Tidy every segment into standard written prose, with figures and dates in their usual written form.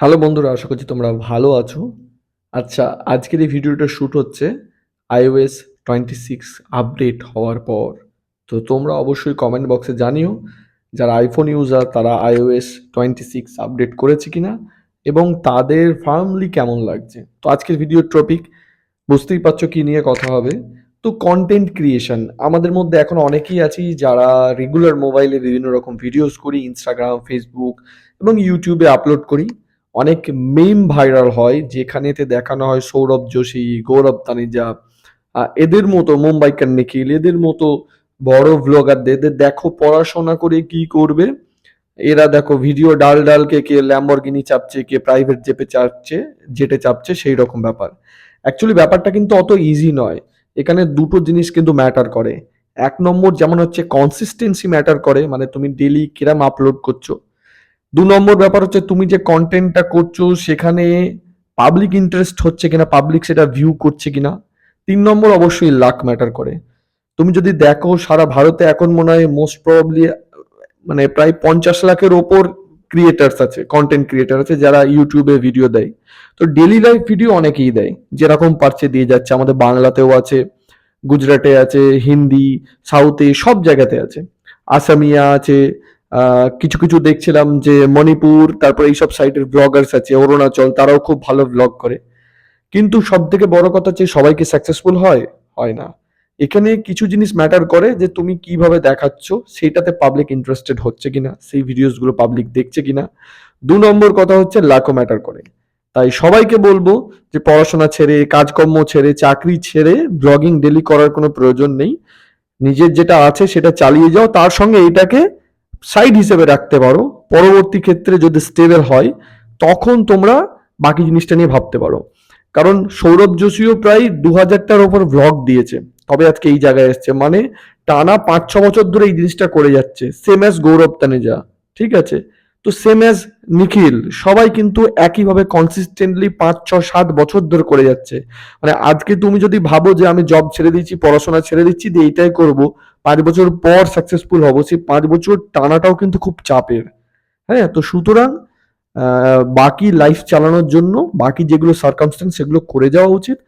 Hello বন্ধুরা, আশা করছি তোমরা ভালো আছো। আচ্ছা, আজকের এই ভিডিওটা শুট হচ্ছে iOS 26 আপডেট হওয়ার পর। তো তোমরা অবশ্যই কমেন্ট বক্সে জানিও যারা আইফোন ইউজার তারা iOS 26 আপডেট করেছে কিনা এবং তাদের ফার্মলি কেমন লাগছে। তো আজকের ভিডিওর টপিক বুঝতেই পারছো কি নিয়ে কথা হবে। তো কন্টেন্ট ক্রিয়েশন আমাদের মধ্যে এখন অনেকেই আছি যারা রেগুলার মোবাইলে বিভিন্ন রকম ভিডিওস করি, ইনস্টাগ্রাম, ফেসবুক এবং ইউটিউবে আপলোড করি। অনেক মিম ভাইরাল হয় যেখানেতে দেখানো হয় সৌরভ যোশী, গৌরব তানিজা, এদের মতো মুম্বাইকার নিখিল, এদের মতো বড় ভ্লগারদের এদের দেখো পড়াশোনা করে কি করবে, এরা দেখো ভিডিও ডাল ডালকে কে ল্যাম্বরগিনি চাপছে, কে প্রাইভেট জেটে চাপছে সেই রকম ব্যাপার। অ্যাকচুয়ালি ব্যাপারটা কিন্তু অত ইজি নয়। এখানে দুটো জিনিস কিন্তু ম্যাটার করে। এক নম্বর যেমন হচ্ছে কনসিস্টেন্সি ম্যাটার করে, মানে তুমি ডেলি কিরাম আপলোড করছো। দু নম্বর ব্যাপার হচ্ছে তুমি যে কন্টেন্টটা করছো সেখানে পাবলিক ইন্টারেস্ট হচ্ছে কিনা, পাবলিক সেটা ভিউ করছে কিনা। তিন নম্বর অবশ্যই লাক ম্যাটার করে। তুমি যদি দেখো সারা ভারতে এখন মনে হয় মোস্ট প্রবাবলি মানে প্রায় 50 লাখের ওপর ক্রিয়েটার্স আছে, কন্টেন্ট ক্রিয়েটার আছে যারা ইউটিউবে ভিডিও দেয়। তো ডেলি লাইফ ভিডিও অনেকেই দেয়, যেরকম পারছে দিয়ে যাচ্ছে। আমাদের বাংলাতেও আছে, গুজরাটে আছে, হিন্দি, সাউথে সব জায়গাতে আছে, আসামিয়া আছে। কিছু কিছু দেখছিলাম যে মণিপুর, তারপরে এইসব সাইটের ব্লগার্স আছে, অরুণাচল, তারাও খুব ভালো ব্লগ করে। কিন্তু সব থেকে বড় কথা হচ্ছে সবাইকে সাকসেসফুল হয় হয় না। এখানে কিছু জিনিস ম্যাটার করে যে তুমি কিভাবে দেখাচ্ছ, সেটাতে পাবলিক ইন্টারেস্টেড হচ্ছে কিনা, সেই ভিডিওস গুলো পাবলিক দেখছে কিনা। দু নম্বর কথা হচ্ছে লাকও ম্যাটার করে। তাই সবাইকে বলবো যে পড়াশোনা ছেড়ে, কাজকর্ম ছেড়ে, চাকরি ছেড়ে ব্লগিং ডেলি করার কোনো প্রয়োজন নেই। নিজের যেটা আছে সেটা চালিয়ে যাও, তার সঙ্গে এটাকে সাইড হিসেবে রাখতে পারো। পরবর্তী ক্ষেত্রে যদি স্টেবল হয় তখন তোমরা বাকি জিনিসটা নিয়ে ভাবতে পারো। কারণ সৌরভ যোশীও প্রায় 2000টার ওপর ভ্লগ দিয়েছে, তবে আজকে এই জায়গায় এসছে, মানে টানা 5-6 বছর ধরে এই জিনিসটা করে যাচ্ছে। সেম অ্যাজ গৌরব তানেজা, ঠিক আছে? তো সেম অ্যাজ নিখিল, সবাই কিন্তু একইভাবে কনসিস্টেন্টলি 5-6-7 বছর ধরে করে যাচ্ছে। মানে আজকে তুমি যদি ভাবো যে আমি জব ছেড়ে দিচ্ছি, পড়াশোনা ছেড়ে দিচ্ছি, দিয়ে এইটাই করব, 5 বছর পর সাকসেসফুল হবো, সেই 5 বছর টানাটাও কিন্তু খুব চাপের। হ্যাঁ, তো সুতরাং বাকি লাইফ চালানোর জন্য বাকি যেগুলো সার্কামস্টেন্স সেগুলো করে যাওয়া উচিত।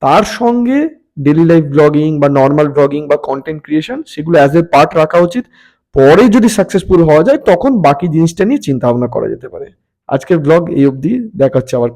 তার সঙ্গে ডেলি লাইফ ব্লগিং বা নর্মাল ব্লগিং বা কন্টেন্ট ক্রিয়েশন সেগুলো অ্যাজ এ পার্ট রাখা উচিত। পরে যদি সাকসেসফুল হওয়া যায় তখন বাকি জিনিসটা নিয়ে চিন্তা ভাবনা করা যেতে পারে। আজকের ব্লগ এই অবধি, দেখা হচ্ছে আবার।